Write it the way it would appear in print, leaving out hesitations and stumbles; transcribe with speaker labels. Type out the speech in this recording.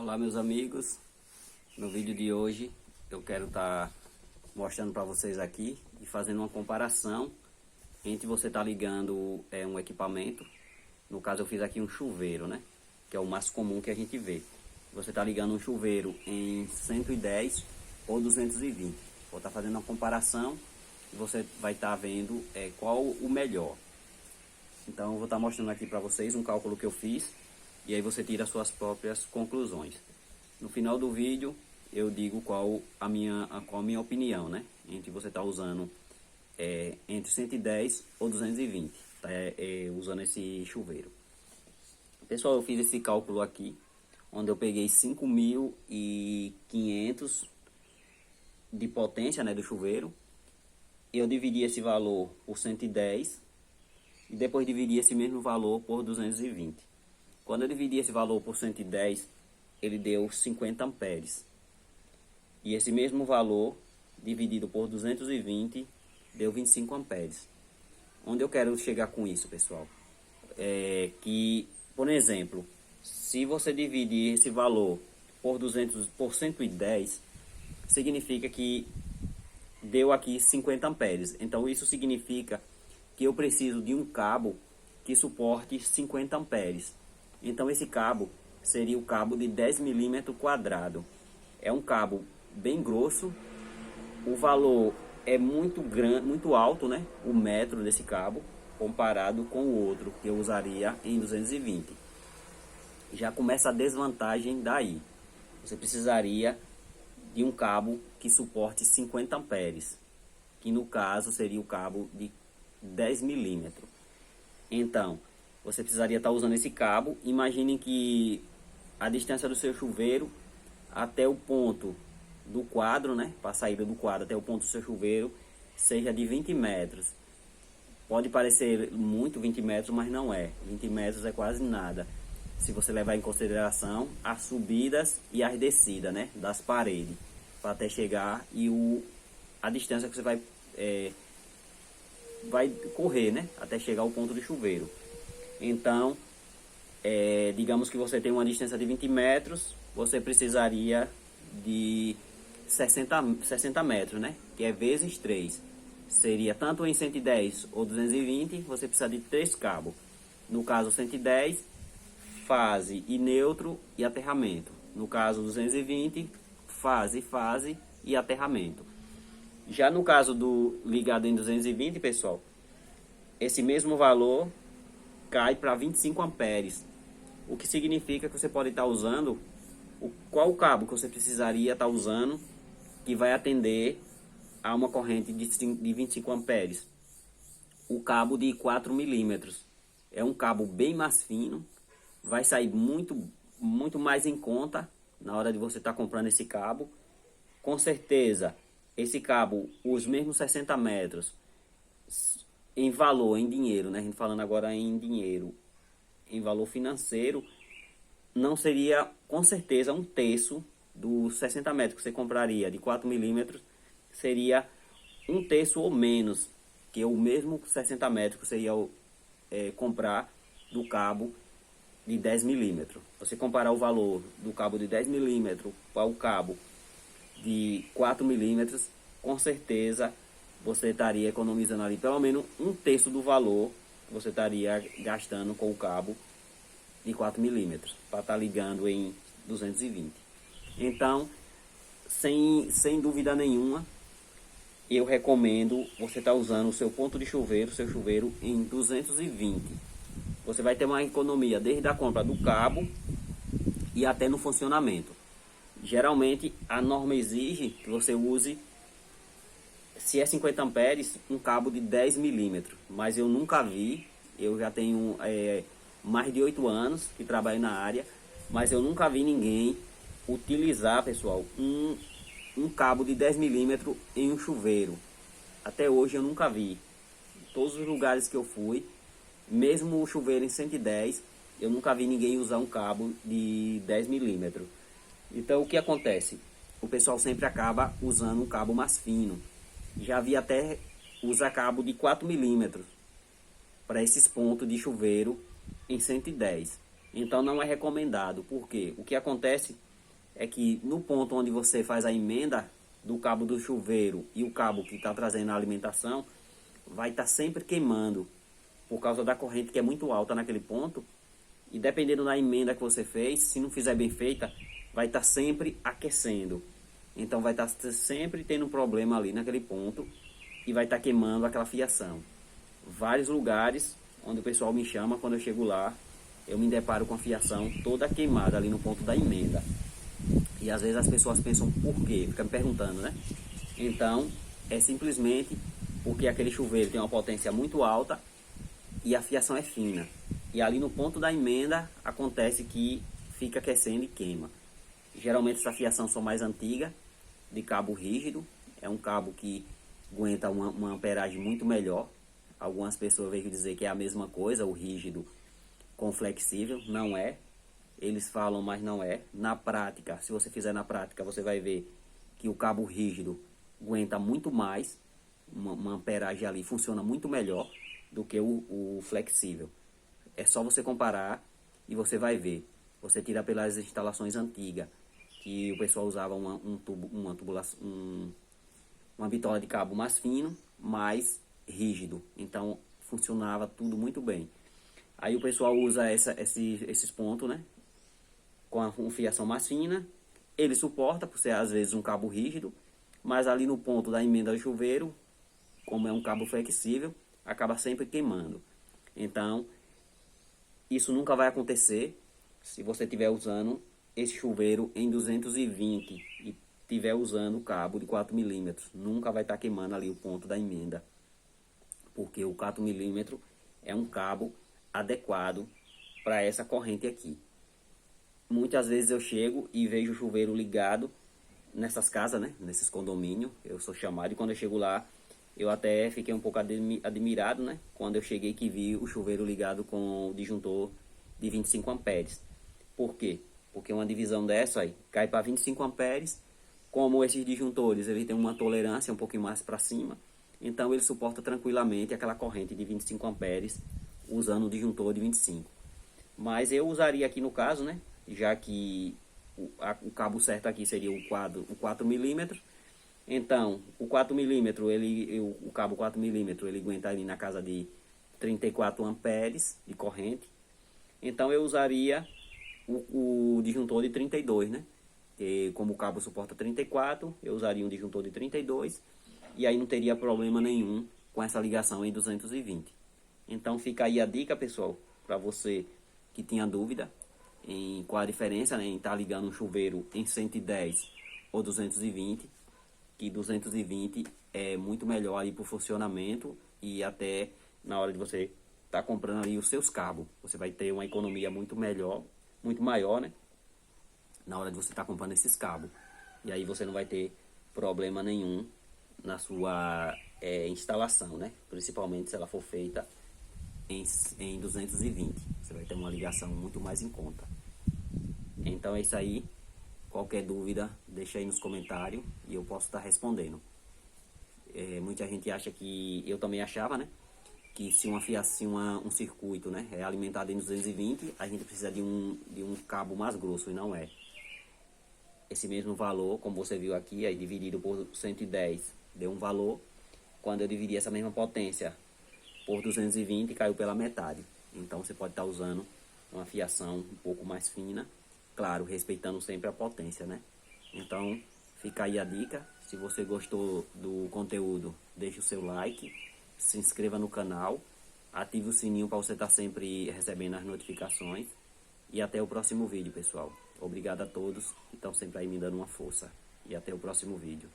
Speaker 1: Olá meus amigos, no vídeo de hoje eu quero estar mostrando para vocês aqui e fazendo uma comparação entre você estar ligando um equipamento. No caso eu fiz aqui um chuveiro, né, que é o mais comum que a gente vê. Você está ligando um chuveiro em 110 ou 220. Vou estar fazendo uma comparação e você vai estar vendo qual o melhor. Então eu vou estar mostrando aqui para vocês um cálculo que eu fiz. E aí você tira as suas próprias conclusões. No final do vídeo eu digo qual a minha opinião, né? Entre você estar usando entre 110 ou 220, usando esse chuveiro. Pessoal, eu fiz esse cálculo aqui, onde eu peguei 5.500 de potência, né, do chuveiro. Eu dividi esse valor por 110 e depois dividi esse mesmo valor por 220. Quando eu dividi esse valor por 110, ele deu 50 amperes. E esse mesmo valor, dividido por 220, deu 25 amperes. Onde eu quero chegar com isso, pessoal? Que, por exemplo, se você dividir esse valor por 110, significa que deu aqui 50 amperes. Então isso significa que eu preciso de um cabo que suporte 50 amperes. Então esse cabo seria o cabo de 10 milímetros quadrado. É um cabo bem grosso. O valor é muito grande, muito alto, né? O metro desse cabo comparado com o outro que eu usaria em 220. Já começa a desvantagem daí. Você precisaria de um cabo que suporte 50 amperes, que no caso seria o cabo de 10 milímetros. Então você precisaria estar usando esse cabo. Imaginem que a distância do seu chuveiro até o ponto do quadro, né, para a saída do quadro até o ponto do seu chuveiro, seja de 20 metros. Pode parecer muito 20 metros, mas não é. 20 metros é quase nada, se você levar em consideração as subidas e as descidas, né, das paredes, para até chegar e a distância que você vai correr, né, até chegar ao ponto do chuveiro. Então, digamos que você tem uma distância de 20 metros, você precisaria de 60 metros, né? Que é vezes 3. Seria tanto em 110 ou 220, você precisa de 3 cabos. No caso 110, fase e neutro e aterramento. No caso 220, fase e aterramento. Já no caso do ligado em 220, pessoal, esse mesmo valor cai para 25 amperes, o que significa que você pode estar usando qual cabo que você precisaria estar usando que vai atender a uma corrente de 25 amperes. O cabo de 4 milímetros é um cabo bem mais fino, vai sair muito mais em conta na hora de você estar comprando esse cabo. Com certeza esse cabo, os mesmos 60 metros em valor, em dinheiro, né? A gente falando agora em dinheiro, em valor financeiro, não seria com certeza um terço dos 60 metros que você compraria de 4 milímetros, seria um terço ou menos que o mesmo 60 metros que você ia comprar do cabo de 10 milímetros. Você comparar o valor do cabo de 10 milímetros para o cabo de 4 milímetros, com certeza você estaria economizando ali pelo menos um terço do valor que você estaria gastando com o cabo de 4 milímetros para estar ligando em 220. Então, sem dúvida nenhuma, eu recomendo você estar usando o seu ponto de chuveiro, seu chuveiro em 220. Você vai ter uma economia desde a compra do cabo e até no funcionamento. Geralmente a norma exige que você use, se é 50 amperes, um cabo de 10 milímetros, mas eu nunca vi. Eu já tenho mais de 8 anos que trabalho na área, mas eu nunca vi ninguém utilizar, pessoal, um cabo de 10 milímetros em um chuveiro. Até hoje eu nunca vi. Em todos os lugares que eu fui, mesmo o chuveiro em 110, eu nunca vi ninguém usar um cabo de 10 milímetros. Então o que acontece? O pessoal sempre acaba usando um cabo mais fino. Já vi até usar cabo de 4 milímetros para esses pontos de chuveiro em 110. Então não é recomendado, porque o que acontece é que no ponto onde você faz a emenda do cabo do chuveiro e o cabo que está trazendo a alimentação, vai estar sempre queimando por causa da corrente que é muito alta naquele ponto. E dependendo da emenda que você fez, se não fizer bem feita, vai estar sempre aquecendo. Então vai estar sempre tendo um problema ali naquele ponto e vai estar queimando aquela fiação. Vários lugares onde o pessoal me chama, quando eu chego lá, eu me deparo com a fiação toda queimada ali no ponto da emenda. E às vezes as pessoas pensam por quê, fica me perguntando, né? Então é simplesmente porque aquele chuveiro tem uma potência muito alta e a fiação é fina. E ali no ponto da emenda acontece que fica aquecendo e queima. Geralmente essa fiação são mais antiga, de cabo rígido. É um cabo que aguenta uma amperagem muito melhor. Algumas pessoas veem dizer que é a mesma coisa, o rígido com flexível. Não é. Eles falam, mas não é. Na prática, se você fizer na prática, você vai ver que o cabo rígido aguenta muito mais. Uma amperagem ali funciona muito melhor do que o flexível. É só você comparar e você vai ver. Você tira pelas instalações antigas, que o pessoal usava uma bitola de cabo mais fino, mais rígido. Então funcionava tudo muito bem. Aí o pessoal usa esses pontos, né? Com a fiação mais fina. Ele suporta, por ser às vezes um cabo rígido, mas ali no ponto da emenda do chuveiro, como é um cabo flexível, acaba sempre queimando. Então isso nunca vai acontecer se você estiver usando esse chuveiro em 220 e estiver usando o cabo de 4 milímetros. Nunca vai estar queimando ali o ponto da emenda, porque o 4 milímetros é um cabo adequado para essa corrente aqui. Muitas vezes eu chego e vejo o chuveiro ligado nessas casas, né? Nesses condomínios. Eu sou chamado e quando eu chego lá, eu até fiquei um pouco admirado, né? Quando eu cheguei que vi o chuveiro ligado com o disjuntor de 25 amperes. Por quê? Porque uma divisão dessa aí cai para 25 amperes. Como esses disjuntores, ele tem uma tolerância um pouquinho mais para cima. Então ele suporta tranquilamente aquela corrente de 25 amperes usando o disjuntor de 25. Mas eu usaria aqui no caso, né? Já que o cabo certo aqui seria o 4 milímetros. Então, o 4 milímetros, o cabo 4 milímetros, ele aguenta ali na casa de 34 amperes de corrente. Então, eu usaria o disjuntor de 32, né? E como o cabo suporta 34, eu usaria um disjuntor de 32. E aí não teria problema nenhum com essa ligação em 220. Então, fica aí a dica, pessoal, para você que tinha dúvida em qual a diferença, né, em estar ligando um chuveiro em 110 ou 220, que 220 é muito melhor aí para o funcionamento e até na hora de você estar comprando ali os seus cabos, você vai ter uma economia muito melhor, muito maior, né, na hora de você estar comprando esses cabos. E aí você não vai ter problema nenhum na sua instalação, né, principalmente se ela for feita em 220, você vai ter uma ligação muito mais em conta. Então é isso aí. Qualquer dúvida, deixa aí nos comentários e eu posso estar respondendo. Muita gente acha que, eu também achava, né? Que se um circuito, né, é alimentado em 220, a gente precisa de um cabo mais grosso, e não é. Esse mesmo valor, como você viu aqui, aí dividido por 110, deu um valor. Quando eu dividi essa mesma potência por 220, caiu pela metade. Então você pode estar usando uma fiação um pouco mais fina, claro, respeitando sempre a potência, né? Então fica aí a dica. Se você gostou do conteúdo, deixe o seu like, se inscreva no canal, ative o sininho para você estar sempre recebendo as notificações. E até o próximo vídeo, pessoal. Obrigado a todos que estão sempre aí me dando uma força. E até o próximo vídeo.